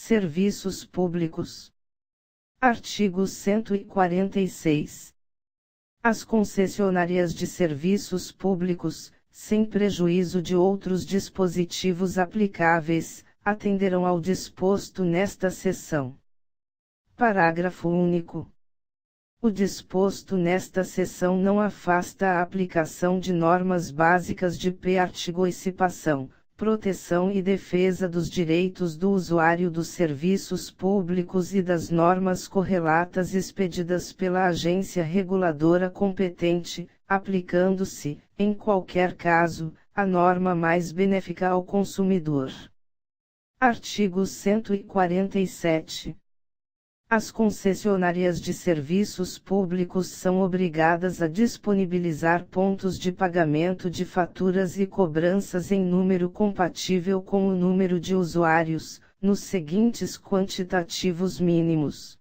Serviços públicos. Artigo 146. As concessionárias de serviços públicos, sem prejuízo de outros dispositivos aplicáveis, atenderão ao disposto nesta seção. Parágrafo único. O disposto nesta seção não afasta a aplicação de normas básicas de participação, proteção e defesa dos direitos do usuário dos serviços públicos e das normas correlatas expedidas pela agência reguladora competente, aplicando-se, em qualquer caso, a norma mais benéfica ao consumidor. Artigo 147. As concessionárias de serviços públicos são obrigadas a disponibilizar pontos de pagamento de faturas e cobranças em número compatível com o número de usuários, nos seguintes quantitativos mínimos.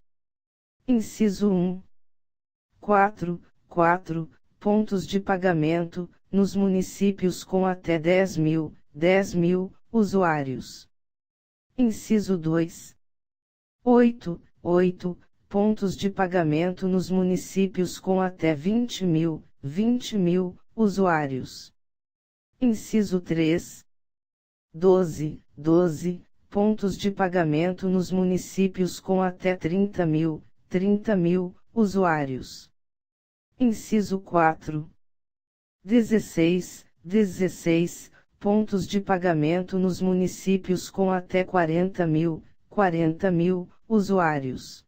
Inciso 1. 4 pontos de pagamento, nos municípios com até 10.000 usuários. Inciso 2. 8 pontos de pagamento nos municípios com até 20.000 usuários. Inciso 3. 12 pontos de pagamento nos municípios com até 30.000 usuários. Inciso 4. 16 pontos de pagamento nos municípios com até 40.000 usuários.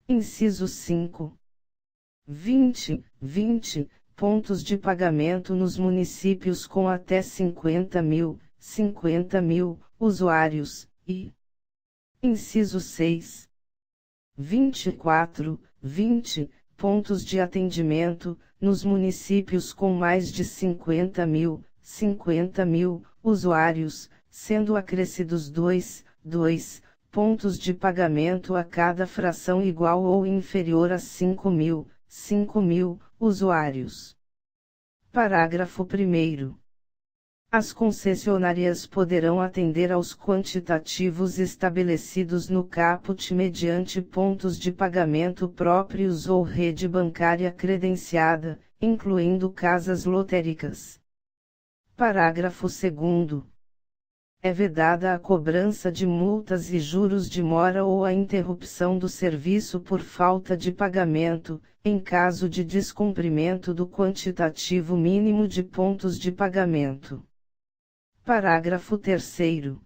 Inciso 5. 20 pontos de pagamento nos municípios com até 50.000 usuários, e inciso 6. 24 pontos de atendimento, nos municípios com mais de 50.000 usuários, sendo acrescidos 2 pontos de pagamento a cada fração igual ou inferior a 5.000 usuários. Parágrafo 1º. As concessionárias poderão atender aos quantitativos estabelecidos no caput mediante pontos de pagamento próprios ou rede bancária credenciada, incluindo casas lotéricas. Parágrafo 2º. É vedada a cobrança de multas e juros de mora ou a interrupção do serviço por falta de pagamento, em caso de descumprimento do quantitativo mínimo de pontos de pagamento. Parágrafo 3º.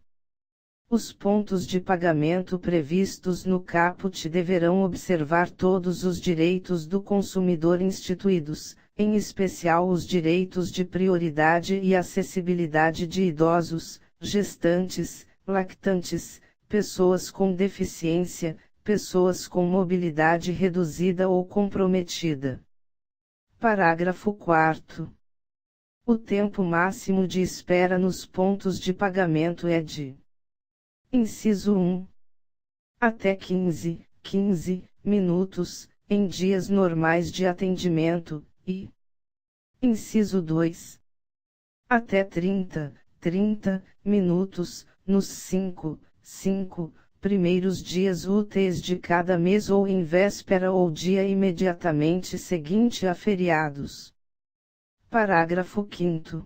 Os pontos de pagamento previstos no caput deverão observar todos os direitos do consumidor instituídos, em especial os direitos de prioridade e acessibilidade de idosos, gestantes, lactantes, pessoas com deficiência, pessoas com mobilidade reduzida ou comprometida. Parágrafo 4º. O tempo máximo de espera nos pontos de pagamento é de: inciso 1. Até 15 minutos, em dias normais de atendimento, e inciso 2. Até 30 minutos, nos 5 primeiros dias úteis de cada mês ou em véspera ou dia imediatamente seguinte a feriados. Parágrafo 5º.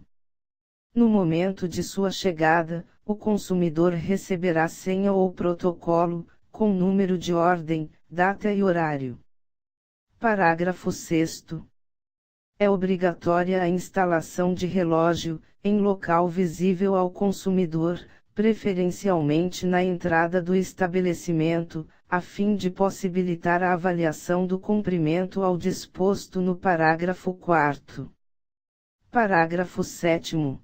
No momento de sua chegada, o consumidor receberá senha ou protocolo, com número de ordem, data e horário. Parágrafo 6º. É obrigatória a instalação de relógio, em local visível ao consumidor, preferencialmente na entrada do estabelecimento, a fim de possibilitar a avaliação do cumprimento ao disposto no parágrafo 4º. Parágrafo 7º.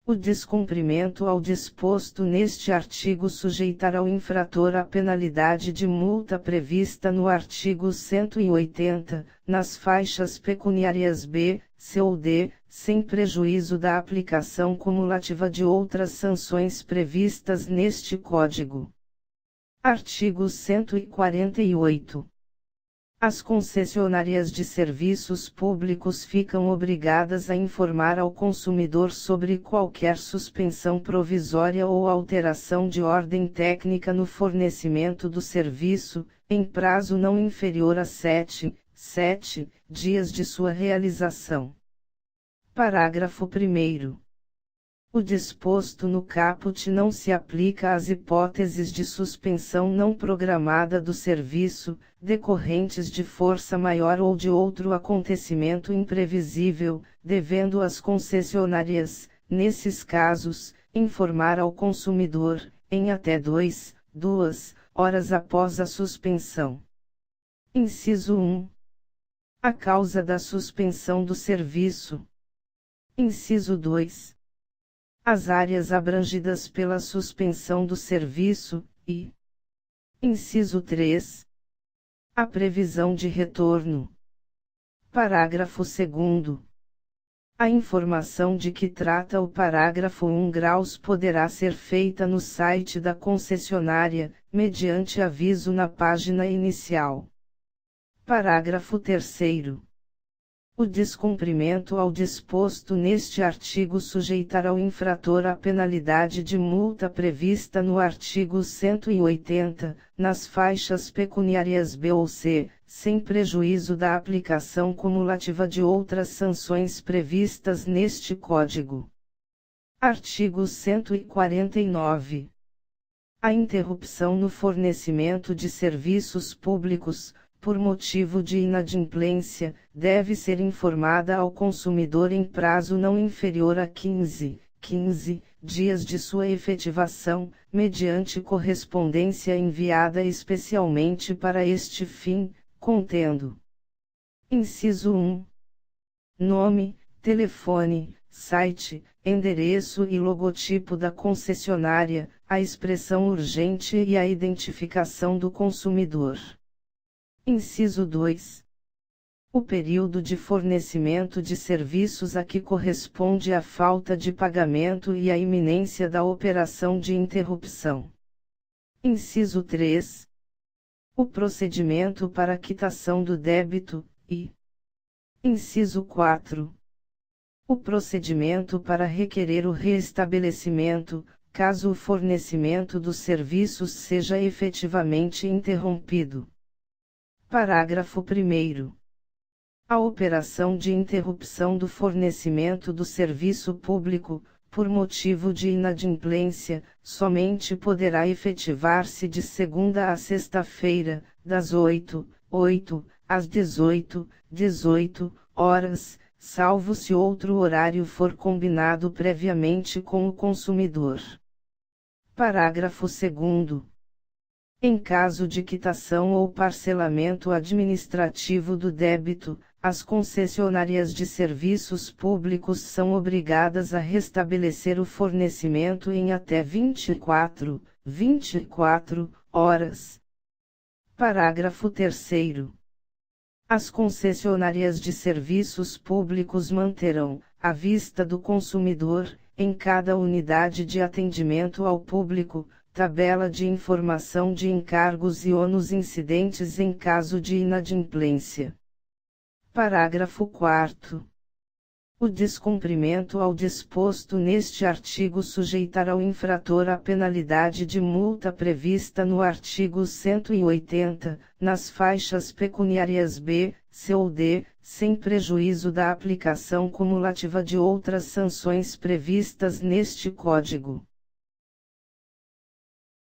O descumprimento ao disposto neste artigo sujeitará o infrator à penalidade de multa prevista no artigo 180, nas faixas pecuniárias B, C ou D, sem prejuízo da aplicação cumulativa de outras sanções previstas neste Código. Artigo 148. As concessionárias de serviços públicos ficam obrigadas a informar ao consumidor sobre qualquer suspensão provisória ou alteração de ordem técnica no fornecimento do serviço, em prazo não inferior a 7 dias de sua realização. Parágrafo 1º. O disposto no caput não se aplica às hipóteses de suspensão não programada do serviço, decorrentes de força maior ou de outro acontecimento imprevisível, devendo as concessionárias, nesses casos, informar ao consumidor, em até 2 horas após a suspensão. Inciso 1. A causa da suspensão do serviço. Inciso 2. As áreas abrangidas pela suspensão do serviço, e inciso 3. A previsão de retorno. Parágrafo 2º. A informação de que trata o parágrafo 1 graus poderá ser feita no site da concessionária, mediante aviso na página inicial. Parágrafo 3º. O descumprimento ao disposto neste artigo sujeitará o infrator à penalidade de multa prevista no artigo 180, nas faixas pecuniárias B ou C, sem prejuízo da aplicação cumulativa de outras sanções previstas neste Código. Artigo 149. A interrupção no fornecimento de serviços públicos, por motivo de inadimplência, deve ser informada ao consumidor em prazo não inferior a 15 dias de sua efetivação, mediante correspondência enviada especialmente para este fim, contendo: inciso 1. Nome, telefone, site, endereço e logotipo da concessionária, a expressão urgente e a identificação do consumidor. Inciso 2. O período de fornecimento de serviços a que corresponde a falta de pagamento e a iminência da operação de interrupção. Inciso 3. O procedimento para quitação do débito, e inciso 4. O procedimento para requerer o reestabelecimento, caso o fornecimento dos serviços seja efetivamente interrompido. Parágrafo 1º. A operação de interrupção do fornecimento do serviço público, por motivo de inadimplência, somente poderá efetivar-se de segunda a sexta-feira, das 8 às 18 horas, salvo se outro horário for combinado previamente com o consumidor. Parágrafo 2º. Em caso de quitação ou parcelamento administrativo do débito, as concessionárias de serviços públicos são obrigadas a restabelecer o fornecimento em até 24 horas. Parágrafo 3º. As concessionárias de serviços públicos manterão, à vista do consumidor, em cada unidade de atendimento ao público, tabela de informação de encargos e ônus incidentes em caso de inadimplência. Parágrafo 4º. O descumprimento ao disposto neste artigo sujeitará o infrator à penalidade de multa prevista no artigo 180, nas faixas pecuniárias B, C ou D, sem prejuízo da aplicação cumulativa de outras sanções previstas neste Código.